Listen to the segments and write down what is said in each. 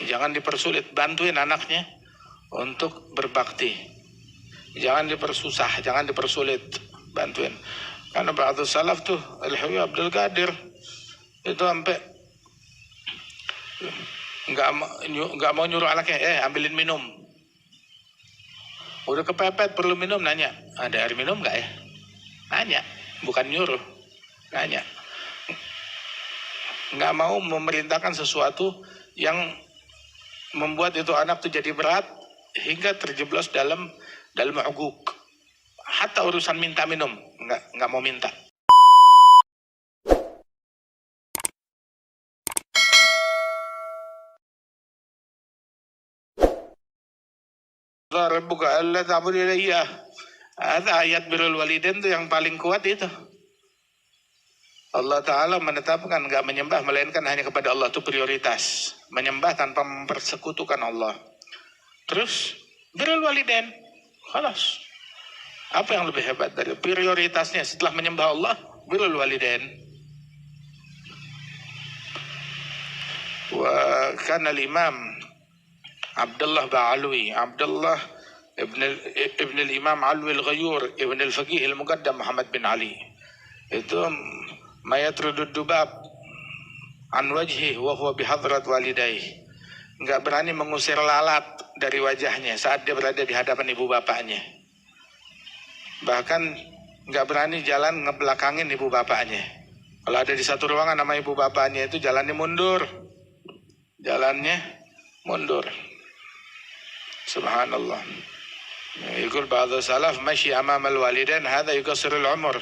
Jangan dipersulit, bantuin anaknya untuk berbakti. Jangan dipersusah, jangan dipersulit, bantuin. Karena ba'du salaf tuh, Al-Habib Abdul Qadir itu sampai nggak mau nyuruh anaknya, ambilin minum. Udah kepepet perlu minum, nanya, ada air minum nggak ya? Nanya, bukan nyuruh, nanya. Nggak mau memerintahkan sesuatu yang membuat itu anak tuh jadi berat hingga terjeblos dalam uguk. Hatta urusan minta minum nggak mau minta. Rabbuka alla ta'budu illa iyyah. Ada ayat birrul walidain tuh yang paling kuat itu. Allah Ta'ala menetapkan nggak menyembah melainkan hanya kepada Allah, itu prioritas. Menyembah tanpa mempersekutukan Allah. Terus birrul walidain, khalas. Apa yang lebih hebat dari prioritasnya setelah menyembah Allah? Birrul walidain. Wa kana al-imam Abdullah Ba'alwi, Abdullah ibn al-imam Alwi al-Ghayur, ibn al-Faqih al-Muqaddam Muhammad bin Ali. Itu mayatrudud dubab an wajhi wa huwa bihadrat walidayh. Enggak berani mengusir lalat dari wajahnya saat dia berada di hadapan ibu bapaknya. Bahkan enggak berani jalan ngebelakangin ibu bapaknya. Kalau ada di satu ruangan sama ibu bapaknya itu jalannya mundur. Jalannya mundur. Subhanallah. Yaqul ba'dhu salaf masyi amama al-walidain hadza yuqassirul umur.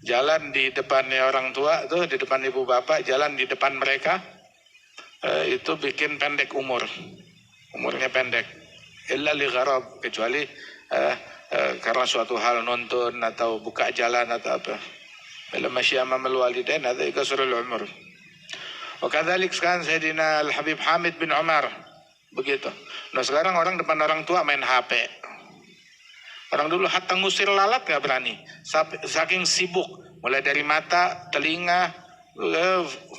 Jalan di depannya orang tua tuh, di depan ibu bapak, jalan di depan mereka itu bikin pendek umurnya pendek. Illa li gharab, kecuali karena suatu hal, nonton atau buka jalan atau apa. Illa masyi amama al-walidain hadza yuqassirul umur. Wa kadzalik sekarang Sayyidina Al-Habib Hamid bin Umar begitu. Nah sekarang orang depan orang tua main HP. Orang dulu hatta ngusir lalat gak berani. Saking sibuk. Mulai dari mata, telinga,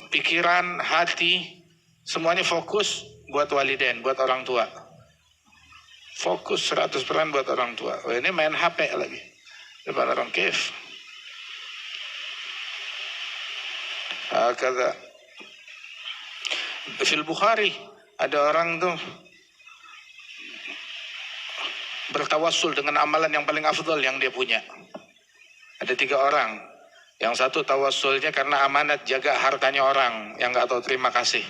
pikiran, hati. Semuanya fokus buat walidain, buat orang tua. Fokus 100% buat orang tua. Oh, ini main HP lagi. Depan orang kif. Kata Fil Bukhari ada orang tuh bertawassul dengan amalan yang paling afdal yang dia punya. Ada 3 orang. Yang satu tawassulnya karena amanat jaga hartanya orang yang nggak tahu terima kasih.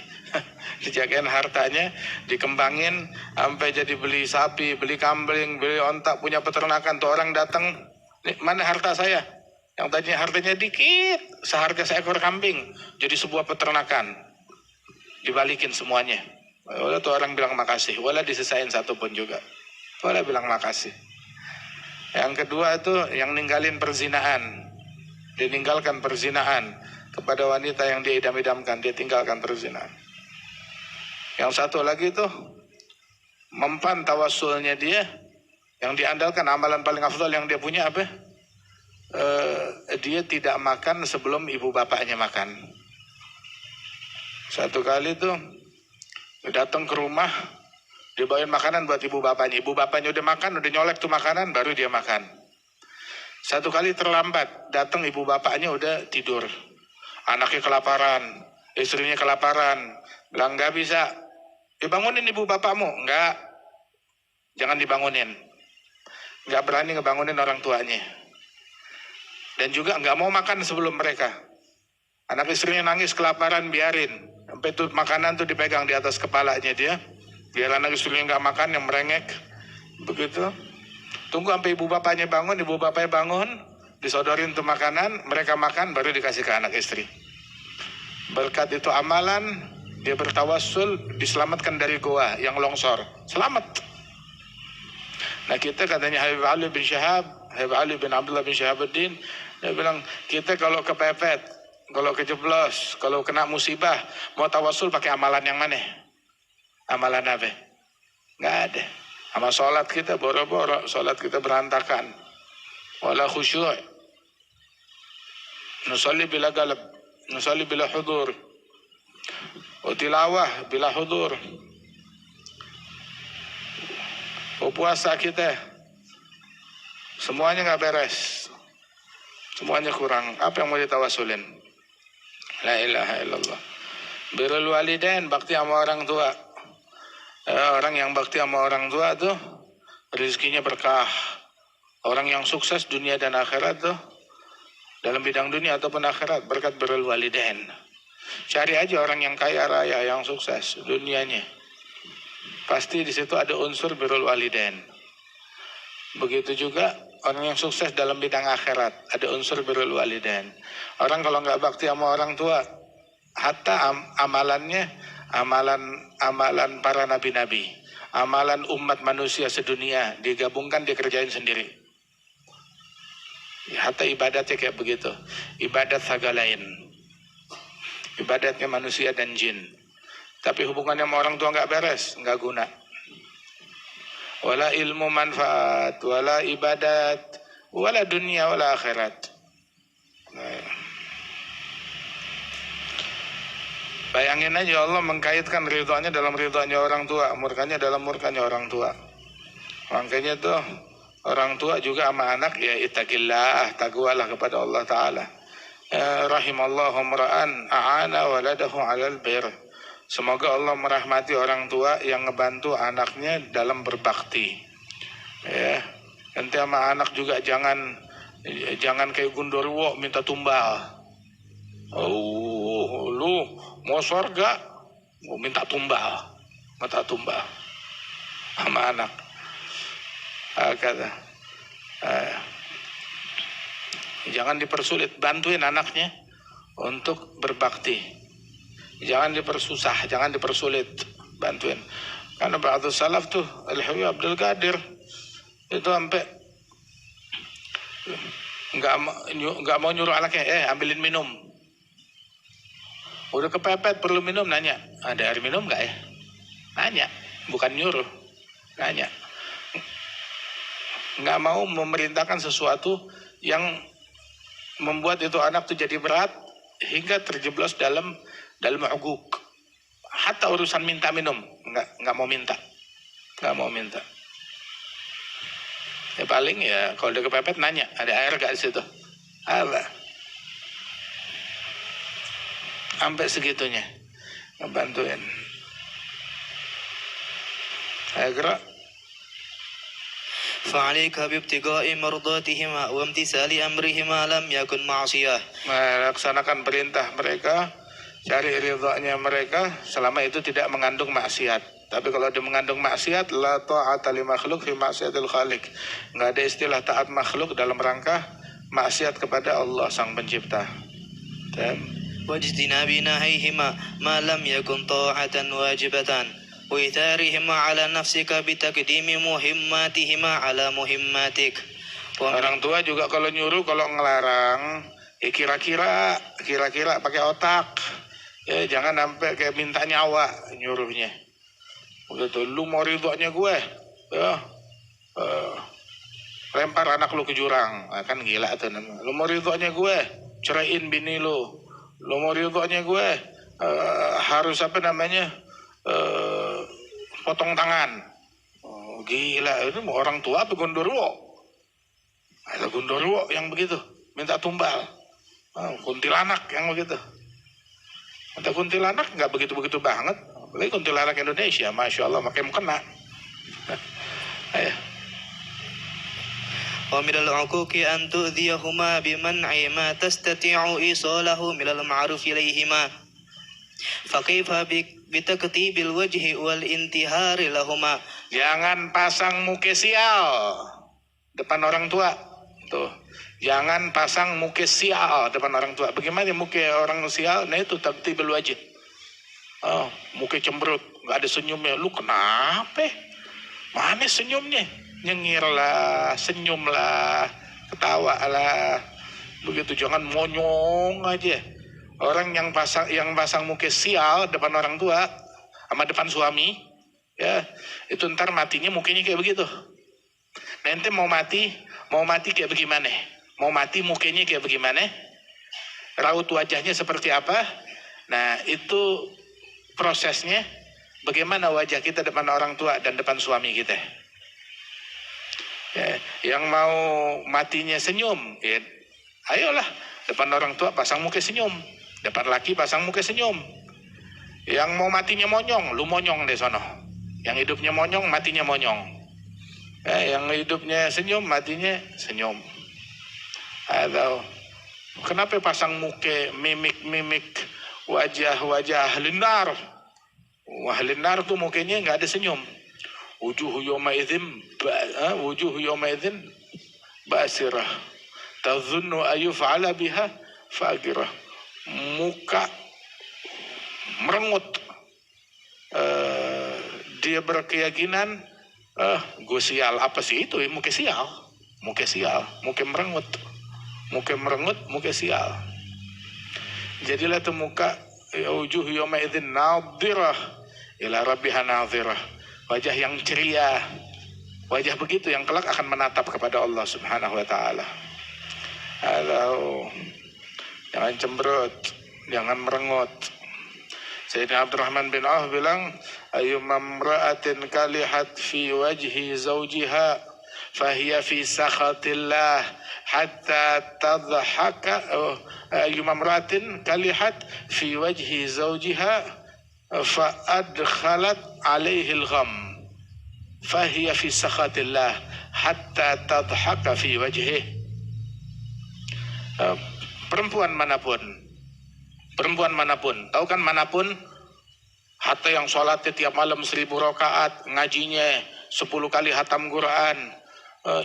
Dijagain hartanya, dikembangin sampai jadi beli sapi, beli kambing, beli onta, punya peternakan. Tuh orang datang, mana harta saya? Yang tadinya hartanya dikit, seharga seekor kambing, jadi sebuah peternakan. Dibalikin semuanya. Wala tuh orang bilang makasih, wala disisain satu pun juga. Wala bilang makasih. Yang kedua itu yang ninggalin perzinahan. Dia ninggalkan perzinahan kepada wanita yang dia idam-idamkan, dia tinggalkan perzinahan. Yang satu lagi itu mempan tawassulnya dia, yang diandalkan amalan paling afdal yang dia punya apa? Dia tidak makan sebelum ibu bapaknya makan. Satu kali tuh datang ke rumah, dia bawain makanan buat ibu bapaknya. Ibu bapaknya udah makan, udah nyolek tuh makanan, baru dia makan. Satu kali terlambat, datang ibu bapaknya udah tidur. Anaknya kelaparan, istrinya kelaparan. Bilang nggak bisa, dibangunin ibu bapakmu. Nggak, jangan dibangunin. Nggak berani ngebangunin orang tuanya. Dan juga nggak mau makan sebelum mereka. Anak istrinya nangis kelaparan, biarin. Sampai tuh makanan tuh dipegang di atas kepalanya dia. Biar anak istrinya nggak makan, yang merengek. Begitu. Tunggu sampai ibu bapaknya bangun, disodorin tuh makanan, mereka makan, baru dikasih ke anak istri. Berkat itu amalan, dia bertawassul, diselamatkan dari goa yang longsor. Selamat. Nah kita katanya Habib Ali bin Syahab, Habib Ali bin Abdullah bin Syahabuddin, dia bilang, kita kalau kepepet, kalau kejeblos, kalau kena musibah, mau tawassul pakai amalan yang mana? Amalan apa? Nggak ada. Sama sholat kita boro-boro, sholat kita berantakan. Wala khusyuk. Nusalli bila galab, nusalli bila hudur. tilawah bila hudur, puasa kita, semuanya nggak beres, semuanya kurang. Apa yang mau ditawasulin? La ilaha illallah. Birrul walidain, bakti sama orang tua. Orang yang bakti sama orang tua tuh rezekinya berkah. Orang yang sukses dunia dan akhirat tuh, dalam bidang dunia ataupun akhirat, berkat birrul walidain. Cari aja orang yang kaya raya, yang sukses dunianya, pasti di situ ada unsur birrul walidain. Begitu juga orang yang sukses dalam bidang akhirat, ada unsur birrul walidain. Orang kalau nggak bakti sama orang tua, hatta amalannya, amalan para nabi-nabi, amalan umat manusia sedunia digabungkan dikerjain sendiri. Hatta ibadatnya kayak begitu, ibadat sagalain, ibadatnya manusia dan jin. Tapi hubungannya sama orang tua nggak beres, nggak guna. Wala ilmu manfaat, wala ibadat, wala dunia, wala akhirat. Bayangin aja Allah mengkaitkan ridhonya dalam ridhonya orang tua, murkanya dalam murkanya orang tua. Makanya tuh orang tua juga sama anak ya ittaqillah, takwalah kepada Allah Ta'ala. Rahimallahu mra'an a'ana waladahu 'alal bir. Semoga Allah merahmati orang tua yang ngebantu anaknya dalam berbakti. Ya, nanti sama anak juga jangan kayak Gundurwo minta tumbal. Oh, lu mau surga, mau minta tumbal sama anak. Kata. Jangan dipersulit, bantuin anaknya untuk berbakti. Jangan dipersusah, jangan dipersulit, bantuin. Karena ba'du salaf tuh, Al-Habib Abdul Qadir itu sampai nggak mau nyuruh anaknya, ambilin minum. Udah kepepet perlu minum, nanya, ada air minum nggak ya? Nanya, bukan nyuruh, nanya. Nggak mau memerintahkan sesuatu yang membuat itu anak tuh jadi berat hingga terjeblos dalam uguk. Hatta urusan minta minum nggak mau minta. Ya paling ya kalau udah kepepet nanya, ada air gak di situ? Ada. Sampai segitunya ngebantuin. Ayo فعليك بابتغاء مرضاتهما وامتثال أمرهما لم يكن معصية. Melaksanakan perintah mereka, cari ridhonya mereka selama itu tidak mengandung maksiat. Tapi kalau dia mengandung maksiat, la ta'ata li makhluk fi maksiatil khaliq. Enggak ada istilah taat makhluk dalam rangka maksiat kepada Allah sang pencipta. واجتناب نهيهما ما لم يكن طاعة واجبة وإثارهما على نفسك بتقديم مهماتهما على مهماتك. Orang tua juga kalau nyuruh, kalau ngelarang, ya kira-kira pakai otak. Ya jangan sampai kayak minta nyawa nyuruhnya. Begitu, lu mau ridhonya gue, ya lempar anak lu ke jurang, kan gila tuh. Lu mau ridhonya gue, ceraiin bini lu. Lu mau ridhonya gue, harus potong tangan. Oh, gila, itu orang tua apa Gundurwo? Ada Gundurwo yang begitu, minta tumbal. Kuntilanak yang begitu. Ada kuntilanak nggak begitu banget. Apalagi kuntilanak Indonesia, Masya Allah, makin kena. Ayo. ومن العقوق أن تؤذيهما بمنع ما تستطيع إيصاله من المعروف إليهما فكيف بتكتيب الوجه والانتهار لهما. Jangan pasang muka sial depan orang tua. Tuh, jangan pasang muka sial depan orang tua. Bagaimana muka orang sial? Nah itu taktibul wajh. Muka cemberut, nggak ada senyumnya. Lu kenapa? Mana senyumnya? Nyengirlah, senyumlah, ketawalah. Begitu, jangan monyong aja. Orang yang pasang muka sial depan orang tua sama depan suami, ya itu ntar matinya mukanya kayak begitu. Nanti mau mati kayak bagaimana? Mau mati mukanya kayak bagaimana? Raut wajahnya seperti apa? Nah itu prosesnya bagaimana wajah kita depan orang tua dan depan suami kita. Ya, yang mau matinya senyum, ya, ayolah depan orang tua pasang muka senyum, depan laki pasang muka senyum. Yang mau matinya monyong, lu monyong deh sono. Yang hidupnya monyong, matinya monyong. Yang hidupnya senyum, matinya senyum. Atau kenapa pasang muka, mimik wajah linar? Wah, linar tuh mukanya nggak ada senyum. Wujuh yawmaidzin basirah tazunnu ayyuf'ala biha faqirah. Muka merengut. Dia berkeyakinan gue sial. Apa sih itu? Muka sial, muka merengut, muka sial. Jadilah itu muka wujuh yawmaidzin nadhirah ila rabbiha nadhirah. Wajah yang ceria, wajah begitu yang kelak akan menatap kepada Allah Subhanahu wa taala. Halo, jangan cemberut, jangan merengut. Sayyidina Abdurrahman bin Auf bilang, ayyumma imra'atin kalihat fi wajhi zawjiha fahiya fi sakhatillah hatta tadhhaka. Ayyumma imra'atin kalihat fi wajhi zawjiha فأدخلت عليه الغم فهي في سخط الله حتى تضحك في وجهه. Perempuan manapun, tahu kan manapun, hatta yang sholatnya tiap malam 1000 rakaat, ngajinya 10 kali hatam Quran,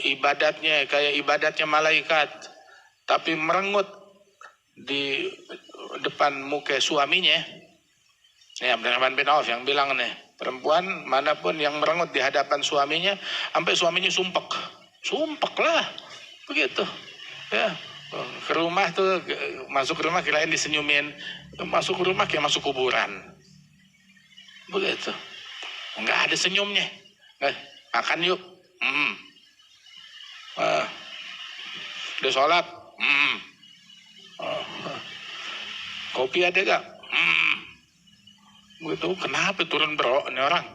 ibadatnya kayak ibadatnya malaikat, tapi merengut di depan muka suaminya. Ini Abdurrahman bin Auf yang bilang nih, perempuan manapun yang merengut di hadapan suaminya, sampai suaminya sumpek lah, begitu. Ya, ke rumah tuh, masuk ke rumah kirain disenyumin, masuk ke rumah kayak masuk kuburan, begitu. Enggak ada senyumnya. Makan yuk, udah sholat, kopi ada gak? Begitu, kenapa turun bro ini orang?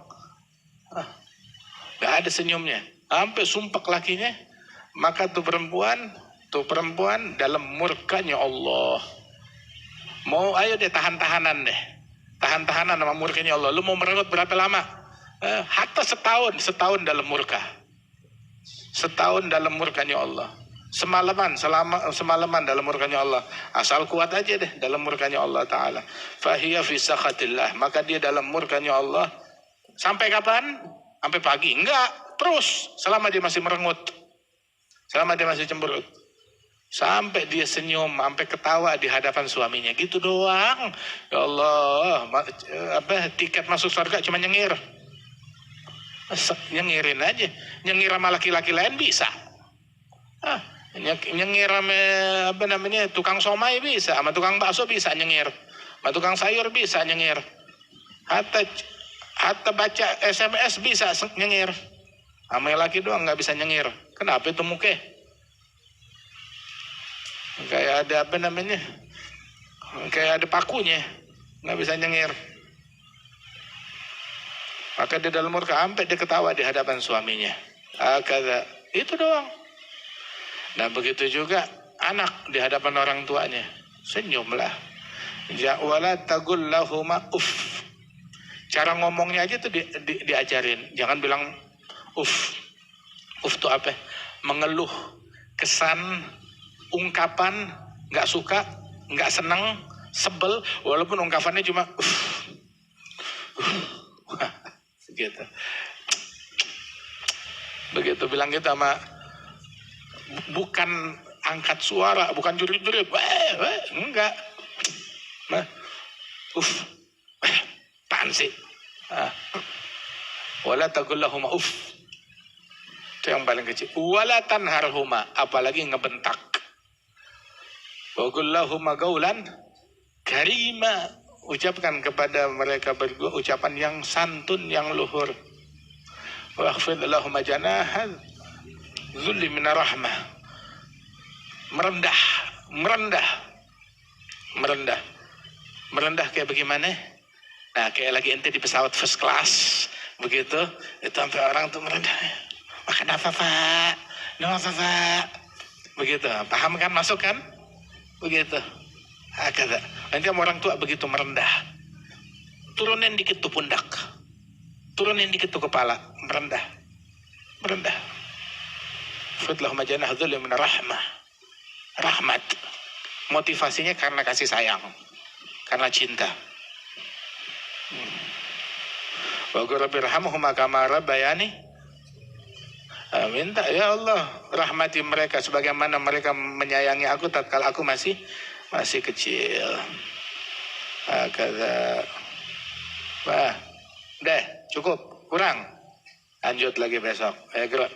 Gak ada senyumnya, sampai sumpek lakinya. Maka tuh perempuan dalam murkanya Allah. Mau ayo deh tahan-tahanan sama murkanya Allah. Lu mau merengut berapa lama? Hatta setahun dalam murka. Setahun dalam murkanya Allah. Semalaman dalam murkanya Allah. Asal kuat aja deh dalam murkanya Allah Ta'ala. Fahiya fi sakhatillah. Maka dia dalam murkanya Allah. Sampai kapan? Sampai pagi? Enggak. Terus. Selama dia masih merengut. Selama dia masih cemberut. Sampai dia senyum. Sampai ketawa di hadapan suaminya. Gitu doang. Ya Allah. Tiket masuk surga cuma nyengir. Nyengirin aja. Nyengir sama laki-laki lain bisa. Nyengir sama tukang somai bisa, sama tukang bakso bisa nyengir, sama tukang sayur bisa nyengir, hatta baca SMS bisa nyengir, sama laki doang nggak bisa nyengir. Kenapa itu muka? Kayak ada kayak ada pakunya, nggak bisa nyengir. Maka dia dalam murka sampai dia ketawa di hadapan suaminya. Itu doang. Nah begitu juga anak di hadapan orang tuanya, senyumlah. Wala taqul lahuma uff. Cara ngomongnya aja tuh diajarin. Jangan bilang uff. Uff itu apa? Mengeluh, kesan, ungkapan, nggak suka, nggak senang, sebel, walaupun ungkapannya cuma uff. Gitu. Begitu bilang kita sama, bukan angkat suara, bukan jurit-jurit, enggak. Apaan sih? Wala taqul lahuma uff. Itu yang paling kecil. Wala tanharhuma, apalagi ngebentak. Wa qul lahuma qaulan karima, ucapkan kepada mereka berdua ucapan yang santun, yang luhur. Wa khfid lahuma janaha zulli min rahmah. Merendah kayak bagaimana? Nah, kayak lagi ente di pesawat first class, begitu, itu sampai orang tuh merendah. Makan apa, Pak? Minum apa, Pak? Begitu, paham kan? Masuk kan? Begitu. Hakada. Nanti sama orang tua begitu merendah. Turunin dikit tuh pundak. Turunin dikit tuh kepala. Merendah. Merendah. Fudlahum janah dhulli min rahmah. Rahmat. Motivasinya karena kasih sayang. Karena cinta. Wa qur rabbirhamhuma kama rabbayani. Minta ya Allah rahmati mereka sebagaimana mereka menyayangi aku tatkala aku masih kecil. Kata, wah, deh cukup kurang, lanjut lagi besok. Ayo gerak.